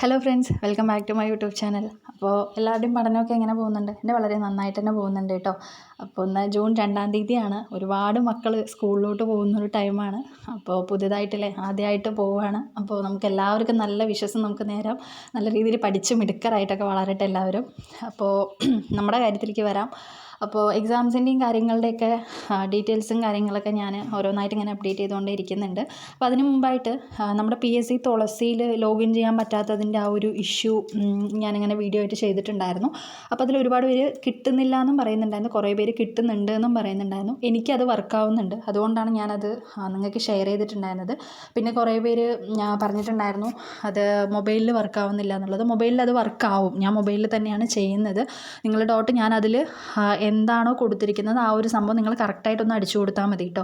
Hello friends, welcome back to my YouTube channel. അപ്പോൾ എല്ലാവരുടെയും പഠനമൊക്കെ എങ്ങനെ പോകുന്നുണ്ട്? എൻ്റെ വളരെ നന്നായിട്ട് തന്നെ പോകുന്നുണ്ട് കേട്ടോ. അപ്പോൾ ഇന്ന് ജൂൺ 2-ാം തീയതിയാണ്. ഒരുപാട് മക്കൾ സ്കൂളിലോട്ട് പോകുന്നൊരു ടൈമാണ്. അപ്പോൾ പുതിയതായിട്ടല്ലേ, ആദ്യമായിട്ട് പോവുകയാണ്. അപ്പോൾ നമുക്ക് എല്ലാവർക്കും നല്ല വിശ്വാസം നമുക്ക് നേരാം. നല്ല രീതിയിൽ പഠിച്ച് മിടുക്കരായിട്ടൊക്കെ വളരട്ടെ എല്ലാവരും. അപ്പോൾ നമ്മുടെ കാര്യത്തിലേക്ക് വരാം. അപ്പോൾ എക്സാംസിൻ്റെയും കാര്യങ്ങളുടെയൊക്കെ ഡീറ്റെയിൽസും കാര്യങ്ങളൊക്കെ ഞാൻ ഓരോന്നായിട്ട് ഇങ്ങനെ അപ്ഡേറ്റ് ചെയ്തുകൊണ്ടേ ഇരിക്കുന്നുണ്ട്. അപ്പോൾ അതിന് മുമ്പായിട്ട് നമ്മുടെ PSC തുളസിയിൽ ലോഗിൻ ചെയ്യാൻ പറ്റാത്തതിൻ്റെ ആ ഒരു ഇഷ്യൂ ഞാനിങ്ങനെ വീഡിയോ ആയിട്ട് ചെയ്തിട്ടുണ്ടായിരുന്നു. അപ്പോൾ അതിൽ ഒരുപാട് പേര് കിട്ടുന്നില്ല എന്നും പറയുന്നുണ്ടായിരുന്നു, കുറേ പേര് കിട്ടുന്നുണ്ട് എന്നും പറയുന്നുണ്ടായിരുന്നു. എനിക്കത് വർക്കാവുന്നുണ്ട്, അതുകൊണ്ടാണ് ഞാനത് നിങ്ങൾക്ക് ഷെയർ ചെയ്തിട്ടുണ്ടായിരുന്നത്. പിന്നെ കുറേ പേര് പറഞ്ഞിട്ടുണ്ടായിരുന്നു അത് മൊബൈലിൽ വർക്കാവുന്നില്ല എന്നുള്ളത്. മൊബൈലിൽ അത് വർക്കാവും, ഞാൻ മൊബൈലിൽ തന്നെയാണ് ചെയ്യുന്നത്. നിങ്ങളുടെ ഡൗട്ട് ഞാനതിൽ എന്താണോ കൊടുത്തിരിക്കുന്നത് ആ ഒരു സംഭവം നിങ്ങൾ കറക്റ്റായിട്ടൊന്ന് അടിച്ചു കൊടുത്താൽ മതി കേട്ടോ.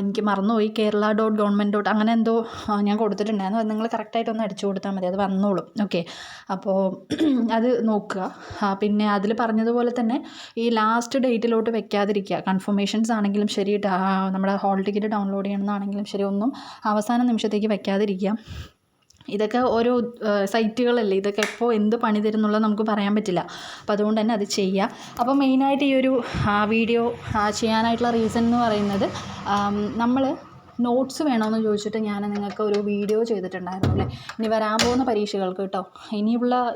എനിക്ക് മറന്നുപോയി, kerala.government. അങ്ങനെ എന്തോ ഞാൻ കൊടുത്തിട്ടുണ്ടായിരുന്നു. അത് നിങ്ങൾ കറക്റ്റായിട്ടൊന്ന് അടിച്ചു കൊടുത്താൽ മതി, അത് വന്നോളും. ഓക്കെ, അപ്പോൾ അത് നോക്കുക. പിന്നെ അതിൽ പറഞ്ഞതുപോലെ തന്നെ ഈ ലാസ്റ്റ് ഡേറ്റിലോട്ട് വെക്കാതിരിക്കുക. കൺഫർമേഷൻസ് ആണെങ്കിലും ശരി, നമ്മുടെ ഹോൾ ടിക്കറ്റ് ഡൗൺലോഡ് ചെയ്യണമെന്നാണെങ്കിലും ശരി, ഒന്നും അവസാന നിമിഷത്തേക്ക് വെക്കാതിരിക്കുക. ഇതൊക്കെ ഓരോ സൈറ്റുകളല്ലേ, ഇതൊക്കെ എപ്പോൾ എന്ത് പണി തരും എന്നുള്ളത് നമുക്ക് പറയാൻ പറ്റില്ല. അപ്പോൾ അതുകൊണ്ട് തന്നെ അത് ചെയ്യുക. അപ്പോൾ മെയിനായിട്ട് ഈ ഒരു വീഡിയോ ചെയ്യാനായിട്ടുള്ള റീസൺ എന്ന് പറയുന്നത്, നമ്മൾ നോട്ട്സ് വേണമെന്ന് ചോദിച്ചിട്ട് ഞാൻ നിങ്ങൾക്ക് ഒരു വീഡിയോ ചെയ്തിട്ടുണ്ടായിരുന്നു അല്ലേ. ഇനി വരാൻ പോകുന്ന പരീക്ഷകൾക്ക് കേട്ടോ,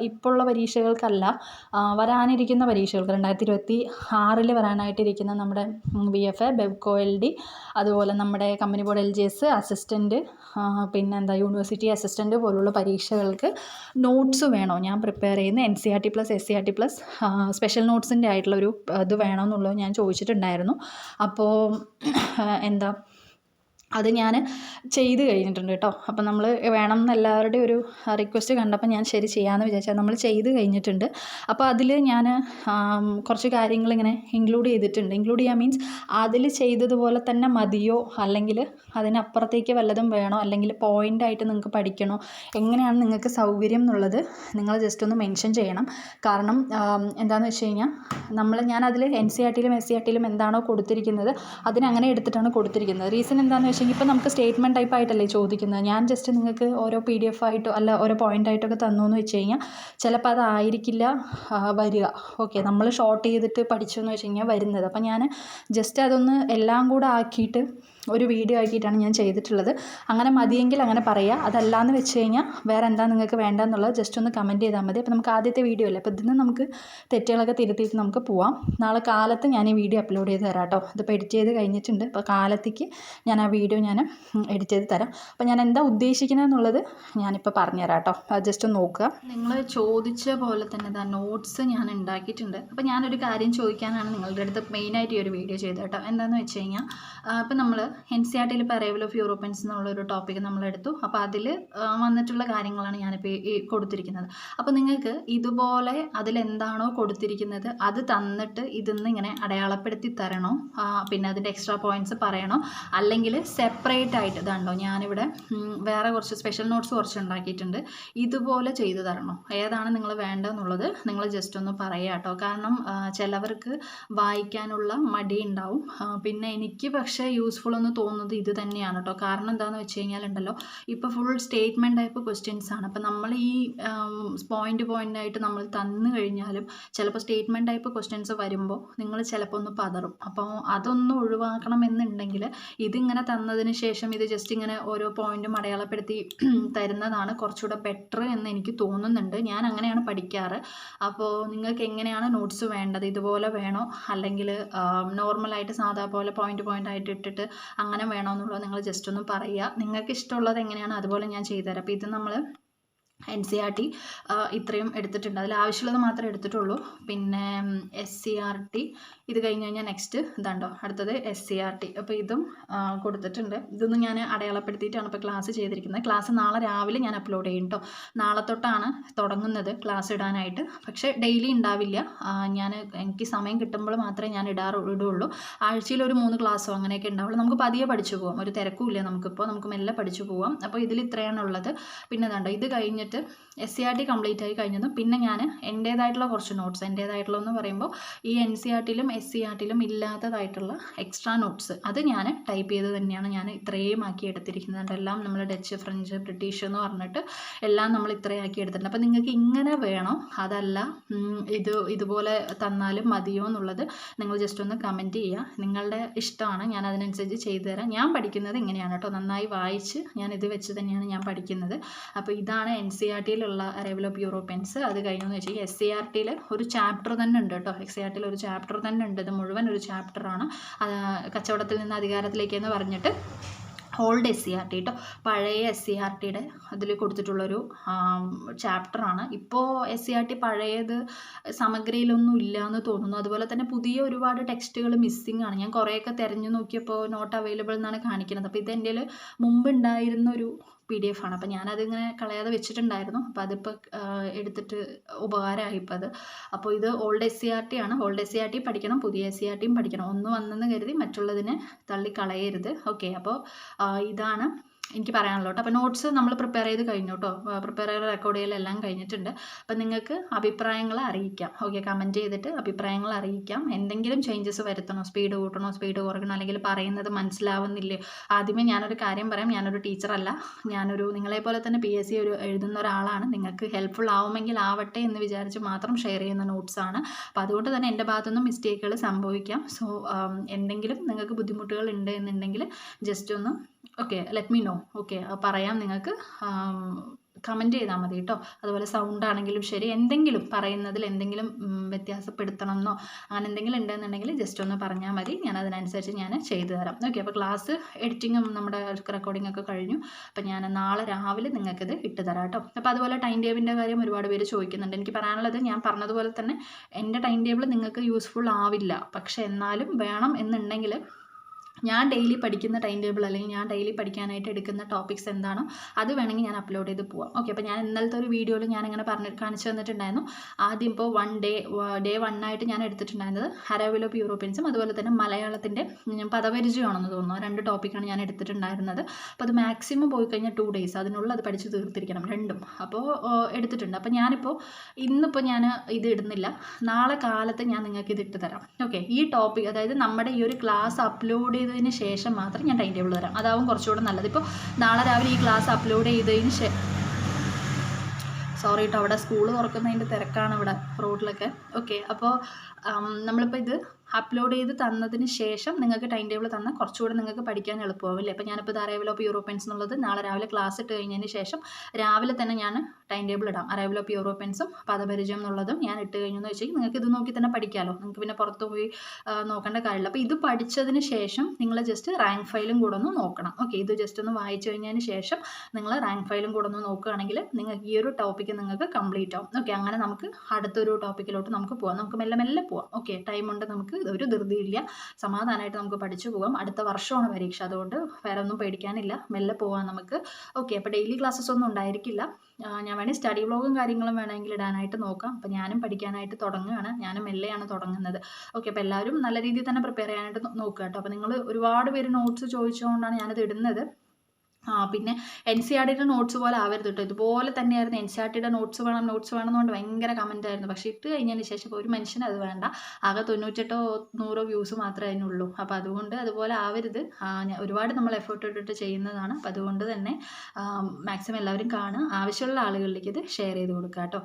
ഇപ്പോഴുള്ള പരീക്ഷകൾക്കല്ല, വരാനിരിക്കുന്ന പരീക്ഷകൾക്ക് 2026 വരാനായിട്ടിരിക്കുന്ന നമ്മുടെ VFA, BEVCO LD, അതുപോലെ നമ്മുടെ കമ്പനി ബോർഡ് LGS അസിസ്റ്റൻറ്റ്, പിന്നെന്താ യൂണിവേഴ്സിറ്റി അസിസ്റ്റൻറ്റ് പോലുള്ള പരീക്ഷകൾക്ക് നോട്ട്സ് വേണോ, ഞാൻ പ്രിപ്പയർ ചെയ്യുന്ന NCERT plus SCERT plus special നോട്ട്സിൻ്റെ ആയിട്ടുള്ളൊരു ഇത് വേണമെന്നുള്ളത് ഞാൻ ചോദിച്ചിട്ടുണ്ടായിരുന്നു. അപ്പോൾ എന്താ അത് ഞാൻ ചെയ്ത് കഴിഞ്ഞിട്ടുണ്ട് കേട്ടോ. അപ്പോൾ നമ്മൾ വേണം എന്ന് എല്ലാവരുടെയും ഒരു റിക്വസ്റ്റ് കണ്ടപ്പോൾ ഞാൻ ശരി ചെയ്യാമെന്ന് വിചാരിച്ചാൽ നമ്മൾ ചെയ്ത് കഴിഞ്ഞിട്ടുണ്ട്. അപ്പോൾ അതിൽ ഞാൻ കുറച്ച് കാര്യങ്ങളിങ്ങനെ ഇൻക്ലൂഡ് ചെയ്തിട്ടുണ്ട്. ഇൻക്ലൂഡ് ചെയ്യാൻ മീൻസ് അതിൽ ചെയ്തതുപോലെ തന്നെ മതിയോ, അല്ലെങ്കിൽ അതിനപ്പുറത്തേക്ക് വല്ലതും വേണോ, അല്ലെങ്കിൽ പോയിൻ്റായിട്ട് നിങ്ങൾക്ക് പഠിക്കണോ, എങ്ങനെയാണ് നിങ്ങൾക്ക് സൗകര്യം എന്നുള്ളത് നിങ്ങൾ ജസ്റ്റ് ഒന്ന് മെൻഷൻ ചെയ്യണം. കാരണം എന്താണെന്ന് വെച്ച് കഴിഞ്ഞാൽ ഞാനതിൽ NCERTയിലും SCERTയിലും എന്താണോ കൊടുത്തിരിക്കുന്നത് അതിനങ്ങനെ എടുത്തിട്ടാണ് കൊടുത്തിരിക്കുന്നത്. റീസൺ എന്താണെന്ന് വെച്ചെങ്കിൽ, ഇപ്പോൾ നമുക്ക് സ്റ്റേറ്റ്മെൻറ്റ് ടൈപ്പ് ആയിട്ടല്ലേ ചോദിക്കുന്നത്. ഞാൻ ജസ്റ്റ് നിങ്ങൾക്ക് ഓരോ PDF ആയിട്ടോ അല്ല ഓരോ പോയിൻ്റായിട്ടൊക്കെ തന്നു എന്ന് വെച്ച് കഴിഞ്ഞാൽ ചിലപ്പോൾ അതായിരിക്കില്ല വരിക. ഓക്കെ, നമ്മൾ ഷോർട്ട് ചെയ്തിട്ട് പഠിച്ചു എന്ന് വെച്ച് കഴിഞ്ഞാൽ വരുന്നത്. അപ്പോൾ ഞാൻ ജസ്റ്റ് അതൊന്ന് എല്ലാം കൂടെ ആക്കിയിട്ട് ഒരു വീഡിയോ ആക്കിയിട്ടാണ് ഞാൻ ചെയ്തിട്ടുള്ളത്. അങ്ങനെ മതിയെങ്കിൽ അങ്ങനെ പറയുക. അതല്ലാന്ന് വെച്ച് കഴിഞ്ഞാൽ വേറെ എന്താ നിങ്ങൾക്ക് വേണ്ടതെന്നുള്ളത് ജസ്റ്റ് ഒന്ന് കമൻറ്റ് ചെയ്താൽ മതി. അപ്പോൾ നമുക്ക് ആദ്യത്തെ വീഡിയോ അല്ലേ, അപ്പോൾ ഇതിന് നമുക്ക് തെറ്റുകളൊക്കെ തിരുത്തിയിട്ട് നമുക്ക് പോവാം. നാളെ കാലത്ത് ഞാൻ ഈ വീഡിയോ അപ്ലോഡ് ചെയ്ത് തരാം കേട്ടോ. ഇതിപ്പോൾ എഡിറ്റ് ചെയ്ത് കഴിഞ്ഞിട്ടുണ്ട്. അപ്പോൾ കാലത്തേക്ക് ഞാൻ ആ വീഡിയോ ഞാൻ എഡിറ്റ് ചെയ്ത് തരാം. അപ്പോൾ ഞാൻ എന്താ ഉദ്ദേശിക്കുന്നത് എന്നുള്ളത് ഞാനിപ്പോൾ പറഞ്ഞുതരാം കേട്ടോ. അത് ജസ്റ്റ് ഒന്ന് നോക്കുക. നിങ്ങൾ ചോദിച്ച പോലെ തന്നെ ഇതാ നോട്ട്സ് ഞാൻ ഉണ്ടാക്കിയിട്ടുണ്ട്. അപ്പോൾ ഞാനൊരു കാര്യം ചോദിക്കാനാണ് നിങ്ങളുടെ അടുത്ത് മെയിനായിട്ട് ഈ ഒരു വീഡിയോ ചെയ്തത് കേട്ടോ. എന്താണെന്ന് വെച്ച് കഴിഞ്ഞാൽ, ഇപ്പോൾ നമ്മൾ NCERTയിൽ ഇപ്പോൾ അറൈവൽ ഓഫ് യൂറോപ്യൻസ് എന്നുള്ളൊരു ടോപ്പിക്ക് നമ്മളെടുത്തു. അപ്പോൾ അതിൽ വന്നിട്ടുള്ള കാര്യങ്ങളാണ് ഞാനിപ്പോൾ ഈ കൊടുത്തിരിക്കുന്നത്. അപ്പോൾ നിങ്ങൾക്ക് ഇതുപോലെ അതിലെന്താണോ കൊടുത്തിരിക്കുന്നത് അത് തന്നിട്ട് ഇതിന്ന് ഇങ്ങനെ അടയാളപ്പെടുത്തി തരണോ, പിന്നെ അതിൻ്റെ എക്സ്ട്രാ പോയിൻറ്റ്സ് പറയണോ, അല്ലെങ്കിൽ സെപ്പറേറ്റ് ആയിട്ട് ഇതാണ്ടോ ഞാനിവിടെ വേറെ കുറച്ച് സ്പെഷ്യൽ നോട്ട്സ് കുറച്ച് ഉണ്ടാക്കിയിട്ടുണ്ട്, ഇതുപോലെ ചെയ്തു തരണോ, ഏതാണ് നിങ്ങൾ വേണ്ടതെന്നുള്ളത് നിങ്ങൾ ജസ്റ്റ് ഒന്ന് പറയുക കേട്ടോ. കാരണം ചിലവർക്ക് വായിക്കാനുള്ള മടി ഉണ്ടാവും. പിന്നെ എനിക്ക് പക്ഷേ യൂസ്ഫുൾ എന്ന് തോന്നുന്നത് ഇത് തന്നെയാണ് കേട്ടോ. കാരണം എന്താണെന്ന് വെച്ച് കഴിഞ്ഞാലുണ്ടല്ലോ, ഇപ്പോൾ ഫുൾ സ്റ്റേറ്റ്മെൻറ്റ് ടൈപ്പ് ക്വസ്റ്റ്യൻസ് ആണ്. അപ്പോൾ നമ്മൾ ഈ പോയിൻ്റായിട്ട് നമ്മൾ തന്നു കഴിഞ്ഞാലും ചിലപ്പോൾ സ്റ്റേറ്റ്മെൻറ്റ് ടൈപ്പ് ക്വസ്റ്റ്യൻസ് വരുമ്പോൾ നിങ്ങൾ ചിലപ്പോൾ ഒന്ന് പതറും. അപ്പോൾ അതൊന്ന് ഒഴിവാക്കണമെന്നുണ്ടെങ്കിൽ ഇതിങ്ങനെ തന്നതിന് ശേഷം ഇത് ജസ്റ്റ് ഇങ്ങനെ ഓരോ പോയിൻറ്റും അടയാളപ്പെടുത്തി തരുന്നതാണ് കുറച്ചുകൂടെ ബെറ്റർ എന്ന് എനിക്ക് തോന്നുന്നുണ്ട്. ഞാൻ അങ്ങനെയാണ് പഠിക്കാറ്. അപ്പോൾ നിങ്ങൾക്ക് എങ്ങനെയാണ് നോട്ട്സ് വേണ്ടത്, ഇതുപോലെ വേണോ അല്ലെങ്കിൽ നോർമലായിട്ട് സാധാ പോലെ പോയിൻ്റായിട്ട് ഇട്ടിട്ട് അങ്ങനെ വേണമെന്നുള്ളത് നിങ്ങൾ ജസ്റ്റ് ഒന്ന് പറയുക. നിങ്ങൾക്ക് ഇഷ്ടമുള്ളത് എങ്ങനെയാണ് അതുപോലെ ഞാൻ ചെയ്തുതരാം. അപ്പോൾ ഇത് നമ്മൾ NCERT ഇത്രയും എടുത്തിട്ടുണ്ട്, അതിൽ ആവശ്യമുള്ളത് മാത്രമേ എടുത്തിട്ടുള്ളൂ. പിന്നെ SCERT ഇത് കഴിഞ്ഞ് കഴിഞ്ഞാൽ നെക്സ്റ്റ് ഇതാണ്ടോ അടുത്തത് SCERT. അപ്പോൾ ഇതും കൊടുത്തിട്ടുണ്ട്. ഇതൊന്നും ഞാൻ അടയാളപ്പെടുത്തിയിട്ടാണ് ഇപ്പോൾ ക്ലാസ് ചെയ്തിരിക്കുന്നത്. ക്ലാസ് നാളെ രാവിലെ ഞാൻ അപ്ലോഡ് ചെയ്യും കേട്ടോ. നാളെ തൊട്ടാണ് തുടങ്ങുന്നത് ക്ലാസ് ഇടാനായിട്ട്. പക്ഷേ ഡെയിലി ഉണ്ടാവില്ല, എനിക്ക് സമയം കിട്ടുമ്പോൾ മാത്രമേ ഞാൻ ഇടുള്ളൂ. ആഴ്ചയിൽ ഒരു 3 ക്ലാസ്സോ അങ്ങനെയൊക്കെ ഉണ്ടാവുള്ളൂ. നമുക്ക് പതിയെ പഠിച്ചു പോകാം, ഒരു തിരക്കുമില്ല നമുക്കിപ്പോൾ, നമുക്ക് മെല്ലെ പഠിച്ചു പോകാം. അപ്പോൾ ഇതിൽ ഇത്രയാണ് ഉള്ളത്. പിന്നെ ഇതാണ്ടോ ഇത് കഴിഞ്ഞിട്ട് കഴിഞ്ഞിട്ട് SCERT കംപ്ലീറ്റ് ആയി കഴിഞ്ഞതും പിന്നെ ഞാൻ എൻ്റേതായിട്ടുള്ള കുറച്ച് നോട്ട്സ്, എൻ്റേതായിട്ടുള്ള എന്ന് പറയുമ്പോൾ ഈ NCERTയിലും SCERTയിലും ഇല്ലാത്തതായിട്ടുള്ള എക്സ്ട്രാ നോട്ട്സ് അത് ഞാൻ ടൈപ്പ് ചെയ്ത് തന്നെയാണ് ഞാൻ ഇത്രയും ആക്കി എടുത്തിരിക്കുന്നത്. എല്ലാം നമ്മൾ ഡച്ച്, ഫ്രഞ്ച്, ബ്രിട്ടീഷ് എന്ന് പറഞ്ഞിട്ട് എല്ലാം നമ്മൾ ഇത്രയും ആക്കി എടുത്തിട്ടുണ്ട്. അപ്പോൾ നിങ്ങൾക്ക് ഇങ്ങനെ വേണോ അതല്ല ഇതുപോലെ തന്നാലും മതിയോ എന്നുള്ളത് നിങ്ങൾ ജസ്റ്റ് ഒന്ന് കമൻറ്റ് ചെയ്യുക. നിങ്ങളുടെ ഇഷ്ടമാണ്, ഞാൻ അതിനനുസരിച്ച് ചെയ്തു തരാം. ഞാൻ പഠിക്കുന്നത് ഇങ്ങനെയാണ് കേട്ടോ, നന്നായി വായിച്ച് ഞാൻ ഇത് വെച്ച് തന്നെയാണ് ഞാൻ പഠിക്കുന്നത്. അപ്പോൾ ഇതാണ് NCERTയിലുള്ള അറൈവൽ ഓഫ് യൂറോപ്യൻസ്. അത് കഴിഞ്ഞെന്ന് വെച്ചാൽ SCERTയിൽ ഒരു ചാപ്റ്റർ തന്നെ ഉണ്ട് കേട്ടോ. SCERTയിൽ ഒരു ചാപ്റ്റർ തന്നെ ഉണ്ട്. ഇത് മുഴുവൻ ഒരു ചാപ്റ്ററാണ്. കച്ചവടത്തിൽ നിന്ന് അധികാരത്തിലേക്ക് എന്ന് പറഞ്ഞിട്ട് ഓൾഡ് SCERT കേട്ടോ, പഴയ SCERTയുടെ അതിൽ കൊടുത്തിട്ടുള്ളൊരു ചാപ്റ്ററാണ്. ഇപ്പോൾ SCERT പഴയത് സമഗ്രയിലൊന്നും ഇല്ല എന്ന് തോന്നുന്നു. അതുപോലെ തന്നെ പുതിയ ഒരുപാട് ടെക്സ്റ്റുകൾ മിസ്സിംഗ് ആണ്. ഞാൻ കുറേയൊക്കെ തിരഞ്ഞു നോക്കിയപ്പോൾ നോട്ട് അവൈലബിൾ എന്നാണ് കാണിക്കുന്നത്. അപ്പോൾ ഇത് എൻ്റെ മുമ്പ് ഉണ്ടായിരുന്നൊരു PDF ആണ്. അപ്പോൾ ഞാനതിങ്ങനെ കളയാതെ വെച്ചിട്ടുണ്ടായിരുന്നു. അപ്പോൾ അതിപ്പോൾ എടുത്തിട്ട് ഉപകാരമായി ഇപ്പോൾ അത്. അപ്പോൾ ഇത് ഓൾഡ് SCERT ആണ്. ഓൾഡ് SCERT പഠിക്കണം, പുതിയ SCERTയും പഠിക്കണം. ഒന്ന് വന്നെന്ന് കരുതി മറ്റുള്ളതിനെ തള്ളിക്കളയരുത്. ഓക്കെ, അപ്പോൾ ഇതാണ് എനിക്ക് പറയാനുള്ളൂ കേട്ടോ. അപ്പോൾ നോട്ട്സ് നമ്മൾ പ്രിപ്പയർ ചെയ്ത് കഴിഞ്ഞു കേട്ടോ. പ്രിപ്പയർ ചെയ്ത് റെക്കോർഡ് ചെയ്യലെല്ലാം കഴിഞ്ഞിട്ടുണ്ട്. അപ്പോൾ നിങ്ങൾക്ക് അഭിപ്രായങ്ങൾ അറിയിക്കാം. ഓക്കെ, കമൻറ്റ് ചെയ്തിട്ട് അഭിപ്രായങ്ങൾ അറിയിക്കാം. എന്തെങ്കിലും ചേഞ്ചസ് വരുത്തണോ, സ്പീഡ് കൂട്ടണോ, സ്പീഡ് കുറയ്ക്കണോ, അല്ലെങ്കിൽ പറയുന്നത് മനസ്സിലാവുന്നില്ലേ. ആദ്യമേ ഞാനൊരു കാര്യം പറയാം, ഞാനൊരു ടീച്ചറല്ല, നിങ്ങളെപ്പോലെ തന്നെ PSC എഴുതുന്ന ഒരാളാണ്. നിങ്ങൾക്ക് ഹെൽപ്ഫുൾ ആവുമെങ്കിൽ ആവട്ടെ എന്ന് വിചാരിച്ച് മാത്രം ഷെയർ ചെയ്യുന്ന നോട്ട്സാണ്. അപ്പോൾ അതുകൊണ്ട് തന്നെ എൻ്റെ ഭാഗത്തുനിന്നും മിസ്റ്റേക്കുകൾ സംഭവിക്കാം. സോ എന്തെങ്കിലും നിങ്ങൾക്ക് ബുദ്ധിമുട്ടുകൾ ഉണ്ട് എന്നുണ്ടെങ്കിൽ ജസ്റ്റ് ഒന്ന് ലെറ്റ് മീ നോ. പറയാം, നിങ്ങൾക്ക് കമൻറ്റ് ചെയ്താൽ മതി കേട്ടോ. അതുപോലെ സൗണ്ട് ആണെങ്കിലും ശരി, എന്തെങ്കിലും പറയുന്നതിൽ എന്തെങ്കിലും വ്യത്യാസപ്പെടുത്തണമെന്നോ അങ്ങനെ എന്തെങ്കിലും ഉണ്ടെന്നുണ്ടെങ്കിൽ ജസ്റ്റ് ഒന്ന് പറഞ്ഞാൽ മതി. ഞാൻ അതിനനുസരിച്ച് ഞാൻ ചെയ്തു തരാം. അപ്പോൾ ക്ലാസ് എഡിറ്റിങ്ങും നമ്മുടെ റെക്കോർഡിംഗ് ഒക്കെ കഴിഞ്ഞു. അപ്പോൾ ഞാൻ നാളെ രാവിലെ നിങ്ങൾക്കിത് ഇട്ട് തരാം കേട്ടോ. അപ്പോൾ അതുപോലെ ടൈം ടേബിളിൻ്റെ കാര്യം ഒരുപാട് പേര് ചോദിക്കുന്നുണ്ട്. എനിക്ക് പറയാനുള്ളത്, ഞാൻ പറഞ്ഞതുപോലെ തന്നെ എൻ്റെ ടൈം ടേബിൾ നിങ്ങൾക്ക് യൂസ്ഫുൾ ആവില്ല. പക്ഷേ എന്നാലും വേണം എന്നുണ്ടെങ്കിൽ ഞാൻ ഡെയിലി പഠിക്കുന്ന ടൈം ടേബിൾ അല്ലെങ്കിൽ ഞാൻ ഡെയിലി പഠിക്കാനായിട്ട് എടുക്കുന്ന ടോപ്പിക്സ് എന്താണോ അത് വേണമെങ്കിൽ ഞാൻ അപ്ലോഡ് ചെയ്ത് പോവാം. അപ്പോൾ ഞാൻ ഇന്നലത്തെ ഒരു വീഡിയോയിൽ ഞാൻ ഇങ്ങനെ കാണിച്ചു തന്നിട്ടുണ്ടായിരുന്നു. ആദ്യം ഇപ്പോൾ ഡേ 1 ആയിട്ട് ഞാൻ എടുത്തിട്ടുണ്ടായിരുന്നത് അറൈവൽ ഓഫ് യൂറോപ്യൻസും അതുപോലെ തന്നെ മലയാളത്തിൻ്റെ പദപരിചയമാണെന്ന് തോന്നുന്നു. 2 ടോപ്പിക്കാണ് ഞാൻ എടുത്തിട്ടുണ്ടായിരുന്നത്. അപ്പോൾ അത് മാക്സിമം പോയി കഴിഞ്ഞാൽ 2 days അതിനുള്ളിൽ അത് പഠിച്ച് തീർത്തിരിക്കണം, രണ്ടും. അപ്പോൾ എടുത്തിട്ടുണ്ട്. അപ്പോൾ ഇന്നിപ്പോൾ ഞാൻ ഇത് ഇടുന്നില്ല, നാളെ കാലത്ത് ഞാൻ നിങ്ങൾക്ക് ഇത് ഇട്ട് തരാം. ഈ ടോപ്പിക്, അതായത് നമ്മുടെ ഈ ഒരു ക്ലാസ് അപ്ലോഡ് ചെയ്തതിന് ശേഷം മാത്രം ഞാൻ ടൈം ടേബിൾ തരാം. അതാവും കുറച്ചുകൂടെ നല്ലത്. ഇപ്പോൾ നാളെ രാവിലെ ഈ ക്ലാസ് അപ്ലോഡ് ചെയ്തതിന് സോറി കേട്ടോ, അവിടെ സ്കൂൾ തുറക്കുന്നതിൻ്റെ തിരക്കാണ് ഇവിടെ റോഡിലൊക്കെ. അപ്പോൾ നമ്മളിപ്പോൾ ഇത് അപ്ലോഡ് ചെയ്ത് തന്നതിന് ശേഷം നിങ്ങൾക്ക് ടൈം ടേബിൾ തന്നാൽ കുറച്ചുകൂടെ നിങ്ങൾക്ക് പഠിക്കാൻ എളുപ്പമാവില്ലേ. അപ്പോൾ ഞാനിപ്പോൾ ഇത് അറൈവൽ ഓഫ് യൂറോപ്യൻസ് എന്നുള്ളത് നാളെ രാവിലെ ക്ലാസ് ഇട്ട് കഴിഞ്ഞതിന് ശേഷം രാവിലെ തന്നെ ഞാൻ ടൈം ടേബിൾ ഇടാം. അറൈവൽ ഓഫ് യൂറോപ്യൻസും പദപരിചയം എന്നുള്ളതും ഞാൻ ഇട്ട് കഴിഞ്ഞെന്ന് വെച്ചാൽ നിങ്ങൾക്ക് ഇത് നോക്കി തന്നെ പഠിക്കാമല്ലോ. നിങ്ങൾക്ക് പിന്നെ പുറത്ത് പോയി നോക്കേണ്ട കാര്യമില്ല. അപ്പോൾ ഇത് പഠിച്ചതിന് ശേഷം നിങ്ങൾ ജസ്റ്റ് റാങ്ക് ഫയലും കൂടെ ഒന്ന് നോക്കണം. ഇത് ജസ്റ്റ് ഒന്ന് വായിച്ചു കഴിഞ്ഞതിന് ശേഷം നിങ്ങൾ റാങ്ക് ഫയലും കൂടെ ഒന്ന് നോക്കുകയാണെങ്കിൽ നിങ്ങൾക്ക് ഈ ഒരു ടോപ്പിക്ക് നിങ്ങൾക്ക് കംപ്ലീറ്റ് ആവും. അങ്ങനെ നമുക്ക് അടുത്തൊരു ടോപ്പിക്കിലോട്ട് നമുക്ക് പോകാം. നമുക്ക് മെല്ലെ മെല്ലെ പോവാം. ടൈമുണ്ട്, നമുക്ക് ഒരു ധൃതിയില്ല, സമാധാനമായിട്ട് നമുക്ക് പഠിച്ചു പോകാം. അടുത്ത വർഷമാണ് പരീക്ഷ, അതുകൊണ്ട് വേറെ ഒന്നും പേടിക്കാനില്ല, മെല്ലെ പോകാം നമുക്ക്. അപ്പോൾ ഡെയിലി ക്ലാസ്സസ് ഒന്നും ഉണ്ടായിരിക്കില്ല. ഞാൻ വേണമെങ്കിൽ സ്റ്റഡി വ്ളോഗും കാര്യങ്ങളും വേണമെങ്കിൽ ഇടാനായിട്ട് നോക്കാം. അപ്പോൾ ഞാനും പഠിക്കാനായിട്ട് തുടങ്ങുകയാണ്, ഞാനും മെല്ലെയാണ് തുടങ്ങുന്നത്. അപ്പോൾ എല്ലാവരും നല്ല രീതിയിൽ തന്നെ പ്രിപ്പയർ ചെയ്യാനായിട്ട് നോക്കുക കേട്ടോ. അപ്പോൾ നിങ്ങൾ ഒരുപാട് പേര് നോട്ട്സ് ചോദിച്ചുകൊണ്ടാണ് ഞാനത് ഇടുന്നത്. പിന്നെ NCERTയുടെ നോട്ട്സ് പോലെ ആവരുത് കേട്ടോ. ഇതുപോലെ തന്നെയായിരുന്നു NCERTയുടെ നോട്ട്സ് വേണം എന്നുകൊണ്ട് ഭയങ്കര കമൻ്റ് ആയിരുന്നു. പക്ഷേ ഇട്ട് കഴിഞ്ഞതിന് ശേഷം ഒരു മനുഷ്യന് അത് വേണ്ട, ആകെ 98 100 വ്യൂസ് മാത്രമേ അതിനുള്ളൂ. അപ്പോൾ അതുകൊണ്ട് അതുപോലെ ആവരുത്. ഒരുപാട് നമ്മൾ എഫേർട്ട് ഇട്ടിട്ട് ചെയ്യുന്നതാണ്. അപ്പോൾ അതുകൊണ്ട് തന്നെ മാക്സിമം എല്ലാവരും കാണുക, ആവശ്യമുള്ള ആളുകളിലേക്ക് ഇത് ഷെയർ ചെയ്ത് കൊടുക്കുക കേട്ടോ.